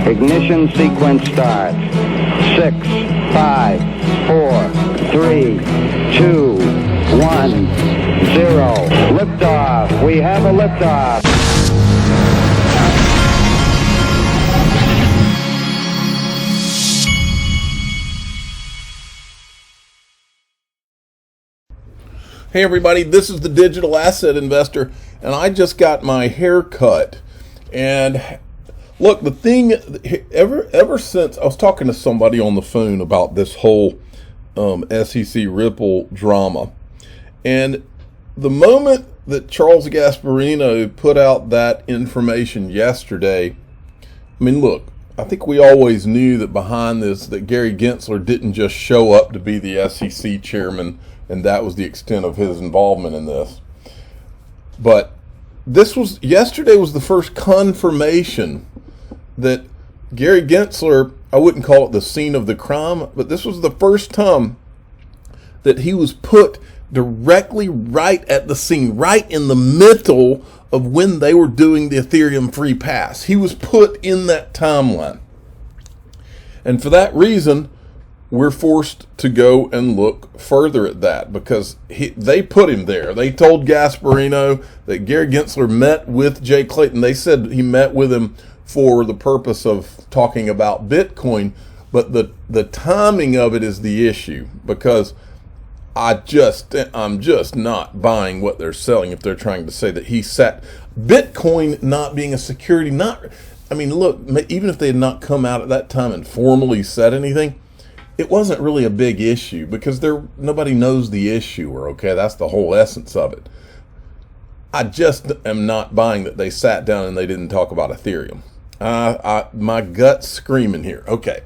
Ignition sequence starts. 6, 5, 4, 3, 2, 1, 0. Liftoff. We have a liftoff. Hey everybody, this is the Digital Asset Investor, and I just got my hair cut. And look, the thing, ever since I was talking to somebody on the phone about this whole SEC Ripple drama, and the moment that Charles Gasparino put out that information yesterday, I mean, look, I think we always knew that behind this, that Gary Gensler didn't just show up to be the SEC chairman, and that was the extent of his involvement in this. But yesterday was the first confirmation that Gary Gensler, I wouldn't call it the scene of the crime, but this was the first time that he was put directly right at the scene, right in the middle of when they were doing the Ethereum free pass. He was put in that timeline. And for that reason, we're forced to go and look further at that, because they put him there. They told Gasparino that Gary Gensler met with Jay Clayton. They said he met with him for the purpose of talking about Bitcoin, but the timing of it is the issue, because I'm just not buying what they're selling if they're trying to say that he sat Bitcoin not being a security. I mean, look, even if they had not come out at that time and formally said anything, it wasn't really a big issue, because nobody knows the issuer, okay? That's the whole essence of it. I just am not buying that they sat down and they didn't talk about Ethereum. My gut's screaming here. Okay.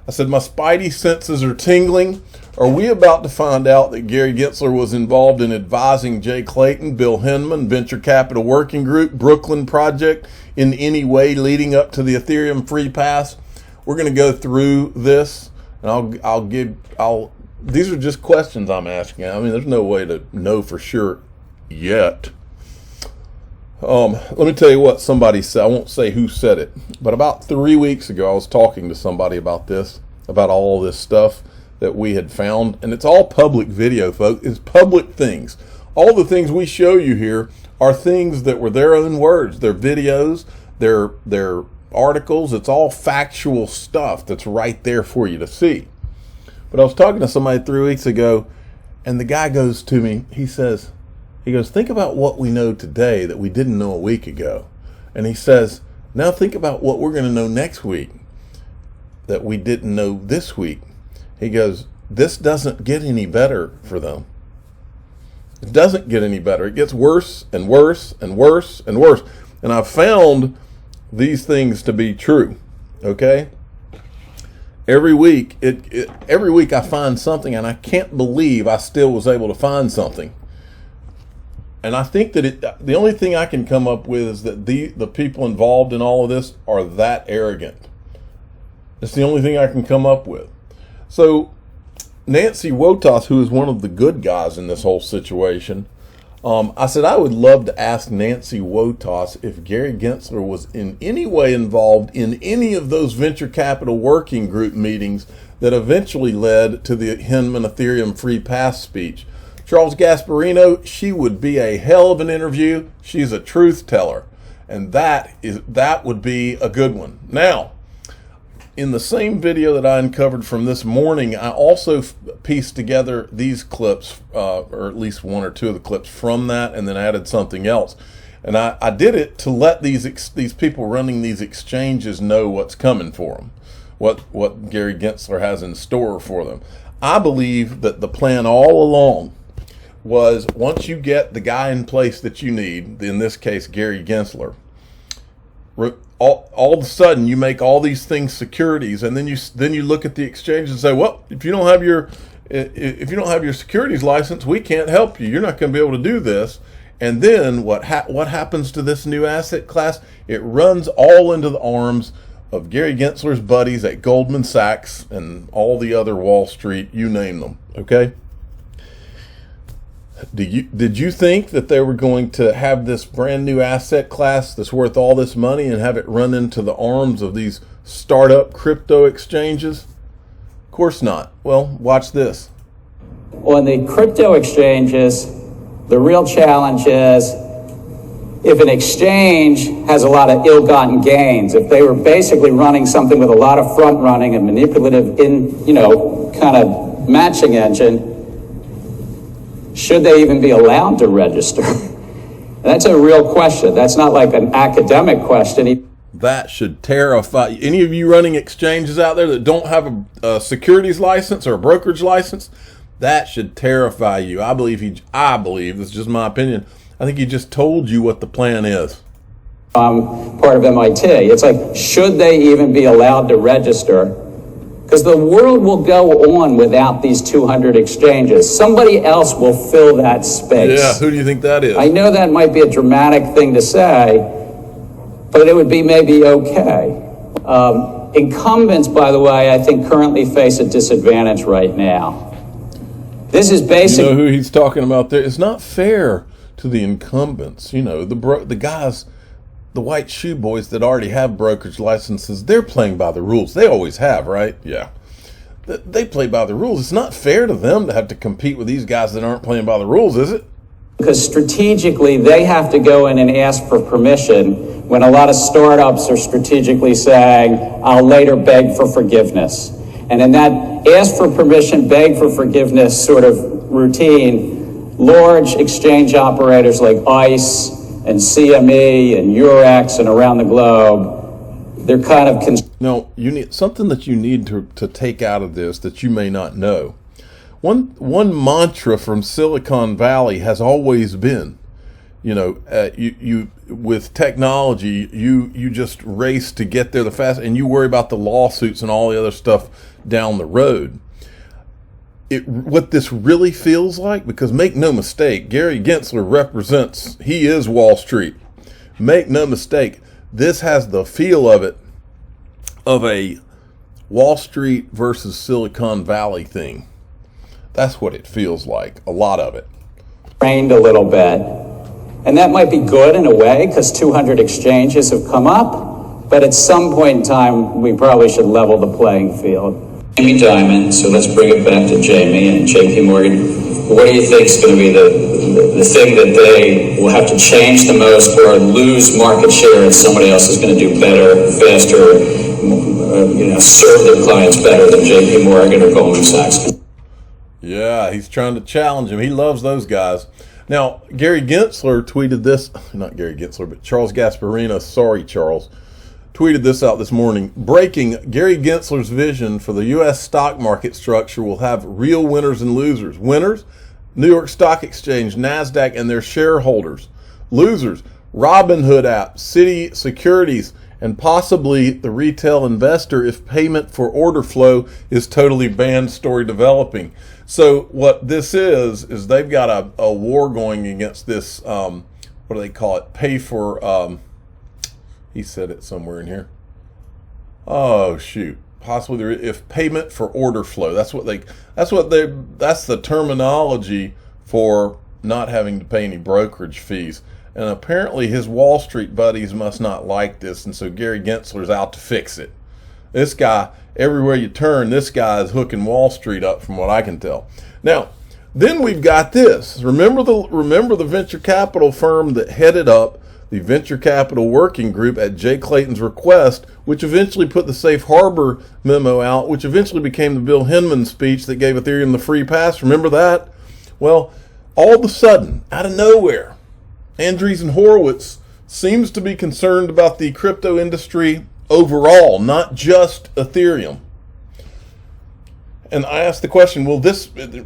I said my spidey senses are tingling. Are we about to find out that Gary Gensler was involved in advising Jay Clayton, Bill Hinman, Venture Capital Working Group, Brooklyn Project in any way leading up to the Ethereum free pass? We're going to go through this. And these are just questions I'm asking. I mean, there's no way to know for sure yet. Let me tell you what somebody said. I won't say who said it, but about 3 weeks ago, I was talking to somebody about this, about all this stuff that we had found. And it's all public video, folks. It's public things. All the things we show you here are things that were their own words, their videos, their articles. It's all factual stuff that's right there for you to see. But I was talking to somebody 3 weeks ago, and the guy goes to me, he goes, think about what we know today that we didn't know a week ago. And he says, now think about what we're going to know next week that we didn't know this week. He goes, this doesn't get any better for them. It doesn't get any better. It gets worse and worse and worse and worse. And I've found these things to be true, okay? Every week I find something, and I can't believe I still was able to find something. And I think that the only thing I can come up with is that the people involved in all of this are that arrogant. It's the only thing I can come up with. So Nancy Wotas, who is one of the good guys in this whole situation, I said I would love to ask Nancy Wotas if Gary Gensler was in any way involved in any of those venture capital working group meetings that eventually led to the Hinman Ethereum free pass speech. Charles Gasparino, she would be a hell of an interview. She's a truth teller, and that would be a good one. Now, in the same video that I uncovered from this morning, I also pieced together these clips, or at least one or two of the clips from that, and then added something else. And I did it to let these people running these exchanges know what's coming for them, what Gary Gensler has in store for them. I believe that the plan all along was, once you get the guy in place that you need, in this case Gary Gensler, all of a sudden you make all these things securities, and then you look at the exchange and say, well, if you don't have your securities license, we can't help you. You're not going to be able to do this. And then what happens to this new asset class? It runs all into the arms of Gary Gensler's buddies at Goldman Sachs and all the other Wall Street, you name them. Okay. Did you think that they were going to have this brand new asset class that's worth all this money and have it run into the arms of these startup crypto exchanges? Of course not. Well, watch this. On the crypto exchanges, the real challenge is if an exchange has a lot of ill-gotten gains, if they were basically running something with a lot of front running and manipulative kind of matching engine, should they even be allowed to register? That's a real question. That's not like an academic question. That should terrify you. Any of you running exchanges out there that don't have a securities license or a brokerage license, that should terrify you. I believe, this is just my opinion, I think he just told you what the plan is. Part of MIT. It's like, should they even be allowed to register? Because the world will go on without these 200 exchanges. Somebody else will fill that space. Yeah, who do you think that is? I know that might be a dramatic thing to say, but it would be maybe okay. Incumbents, by the way, I think currently face a disadvantage right now. This is basic. You know who he's talking about there? It's not fair to the incumbents. You know, the guys, the white shoe boys that already have brokerage licenses, they're playing by the rules. They always have, right? Yeah. They play by the rules. It's not fair to them to have to compete with these guys that aren't playing by the rules, is it? Because strategically, they have to go in and ask for permission when a lot of startups are strategically saying, I'll later beg for forgiveness. And in that ask for permission, beg for forgiveness sort of routine, large exchange operators like ICE and CME and Eurex and around the globe, they're kind of... No, you need something that you need to take out of this that you may not know. One mantra from Silicon Valley has always been, you with technology, you just race to get there the fast, and you worry about the lawsuits and all the other stuff down the road. What this really feels like, because make no mistake, Gary Gensler he is Wall Street. Make no mistake, this has the feel of a Wall Street versus Silicon Valley thing. That's what it feels like, a lot of it. Trained a little bit. And that might be good in a way, because 200 exchanges have come up. But at some point in time, we probably should level the playing field. Jamie Dimon, so let's bring it back to Jamie and JP Morgan. What do you think is going to be the thing that they will have to change the most or lose market share and somebody else is going to do better, faster, serve their clients better than JP Morgan or Goldman Sachs? Yeah, he's trying to challenge him. He loves those guys. Now, Gary Gensler tweeted this, not Gary Gensler, but Charles Gasparino, sorry, Charles, tweeted this out this morning. Breaking, Gary Gensler's vision for the U.S. stock market structure will have real winners and losers. Winners, New York Stock Exchange, NASDAQ, and their shareholders. Losers, Robinhood app, Citi Securities, and possibly the retail investor if payment for order flow is totally banned. Story developing. So what this is they've got a war going against this, what do they call it? Pay for, he said it somewhere in here. Oh, shoot. Possibly if payment for order flow. That's the terminology for not having to pay any brokerage fees. And apparently his Wall Street buddies must not like this, and so Gary Gensler's out to fix it. This guy, everywhere you turn, this guy is hooking Wall Street up from what I can tell. Now, then we've got this. Remember the venture capital firm that headed up the venture capital working group at Jay Clayton's request, which eventually put the safe harbor memo out, which eventually became the Bill Hinman speech that gave Ethereum the free pass. Remember that? Well, all of a sudden, out of nowhere, Andreessen Horowitz seems to be concerned about the crypto industry overall, not just Ethereum. And I asked the question,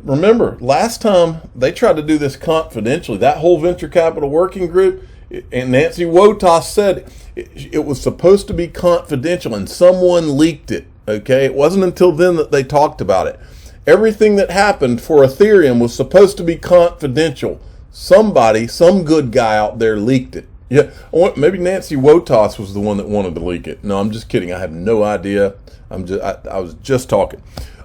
remember, last time they tried to do this confidentially, that whole venture capital working group, and Nancy Wotas said it was supposed to be confidential, and someone leaked it, okay? It wasn't until then that they talked about it. Everything that happened for Ethereum was supposed to be confidential. Somebody, some good guy out there leaked it. Yeah, maybe Nancy Wotas was the one that wanted to leak it. No, I'm just kidding. I have no idea. I was just talking.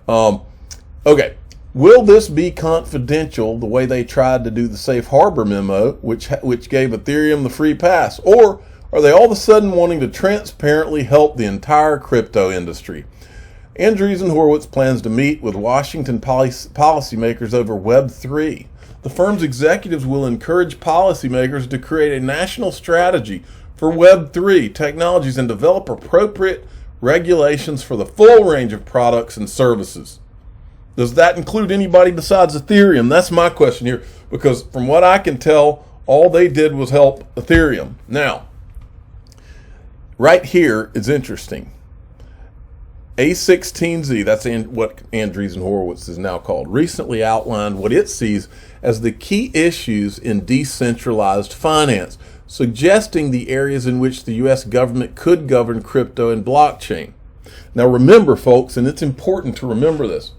Okay, Will this be confidential the way they tried to do the safe harbor memo, which gave Ethereum the free pass? Or are they all of a sudden wanting to transparently help the entire crypto industry? Andreessen Horowitz plans to meet with Washington policymakers over Web3. The firm's executives will encourage policymakers to create a national strategy for Web3 technologies and develop appropriate regulations for the full range of products and services. Does that include anybody besides Ethereum? That's my question here, because from what I can tell, all they did was help Ethereum. Now, right here is interesting. A16Z, that's what Andreessen Horowitz is now called, recently outlined what it sees as the key issues in decentralized finance, suggesting the areas in which the U.S. government could govern crypto and blockchain. Now remember, folks, and it's important to remember this,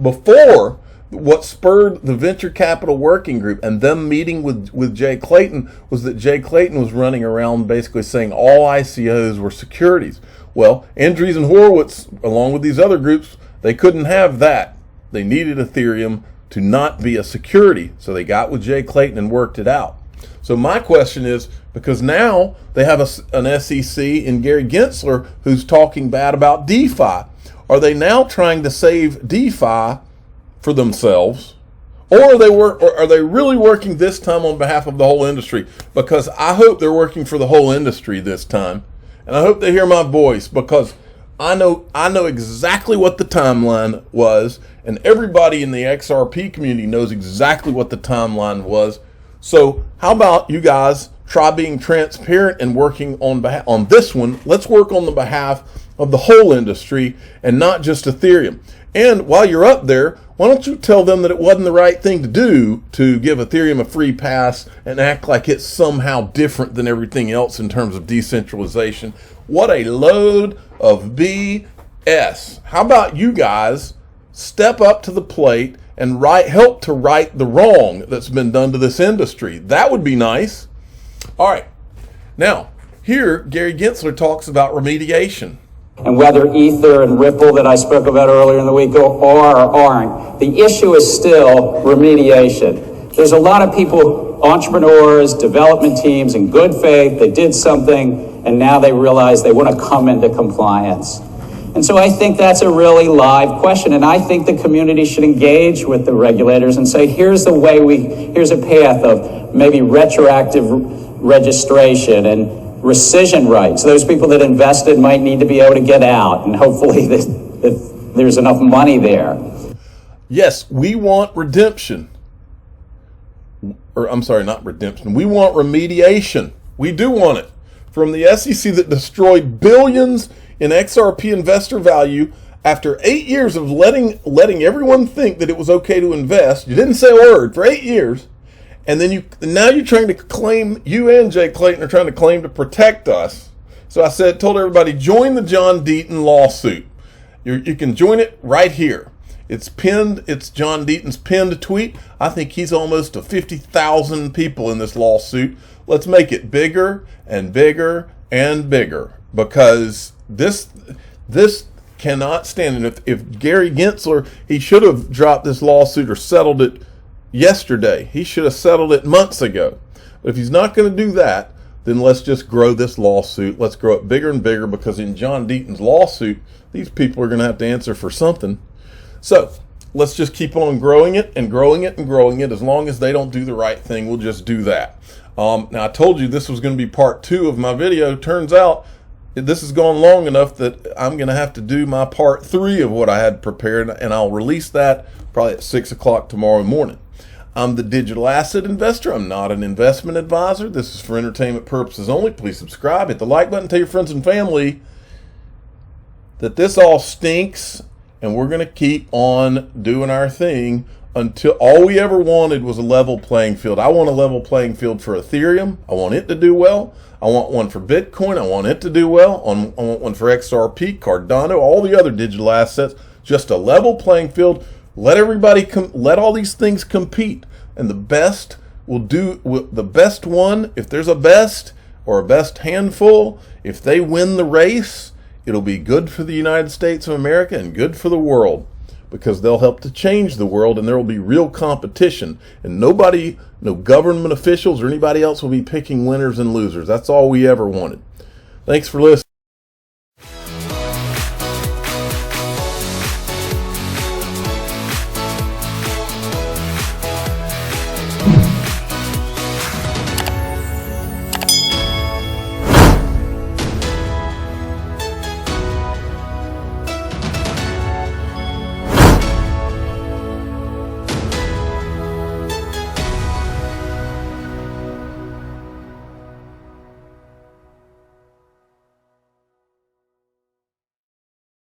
before, what spurred the venture capital working group and them meeting with Jay Clayton was that Jay Clayton was running around basically saying all ICOs were securities. Well, Andreessen Horowitz, along with these other groups, they couldn't have that. They needed Ethereum to not be a security. So they got with Jay Clayton and worked it out. So my question is, because now they have an SEC in Gary Gensler who's talking bad about DeFi. Are they now trying to save DeFi for themselves? Or are they really working this time on behalf of the whole industry? Because I hope they're working for the whole industry this time. And I hope they hear my voice, because I know exactly what the timeline was, and everybody in the XRP community knows exactly what the timeline was. So how about you guys try being transparent and working on this one? Let's work on the behalf of the whole industry and not just Ethereum. And while you're up there, why don't you tell them that it wasn't the right thing to do to give Ethereum a free pass and act like it's somehow different than everything else in terms of decentralization? What a load of BS. How about you guys step up to the plate and help to right the wrong that's been done to this industry? That would be nice. All right. Now, here, Gary Gensler talks about remediation. And whether Ether and Ripple that I spoke about earlier in the week are or aren't, the issue is still remediation. There's a lot of people, entrepreneurs, development teams, in good faith, they did something, and now they realize they want to come into compliance. And so I think that's a really live question, and I think the community should engage with the regulators and say, here's the way here's a path of maybe retroactive registration and rescission rights. Those people that invested might need to be able to get out, and hopefully there's enough money there. Yes, we want redemption. Or I'm sorry, not redemption. We want remediation. We do want it. From the SEC that destroyed billions in XRP investor value after 8 years of letting everyone think that it was okay to invest. You didn't say a word for 8 years. And then now you're trying to claim, you and Jay Clayton are trying to claim to protect us. So I told everybody, join the John Deaton lawsuit. You can join it right here. It's pinned, it's John Deaton's pinned tweet. I think he's almost to 50,000 people in this lawsuit. Let's make it bigger and bigger and bigger, because this cannot stand. And if Gary Gensler, he should have dropped this lawsuit or settled it yesterday. He should have settled it months ago. But if he's not going to do that, then let's just grow this lawsuit. Let's grow it bigger and bigger, because in John Deaton's lawsuit, these people are going to have to answer for something. So let's just keep on growing it and growing it and growing it. As long as they don't do the right thing, we'll just do that. Now, I told you this was going to be part 2 of my video. Turns out this has gone long enough that I'm going to have to do my part 3 of what I had prepared, and I'll release that probably at 6 o'clock tomorrow morning. I'm the digital asset investor. I'm not an investment advisor. This is for entertainment purposes only. Please subscribe, hit the like button, tell your friends and family that this all stinks, and we're going to keep on doing our thing until all we ever wanted was a level playing field. I want a level playing field for Ethereum. I want it to do well. I want one for Bitcoin. I want it to do well. I want one for XRP, Cardano, all the other digital assets. Just a level playing field. Let everybody let all these things compete, and the best the best one. If there's a best or a best handful, if they win the race, it'll be good for the United States of America and good for the world. because they'll help to change the world, and there will be real competition, and nobody, no government officials or anybody else will be picking winners and losers. That's all we ever wanted. Thanks for listening.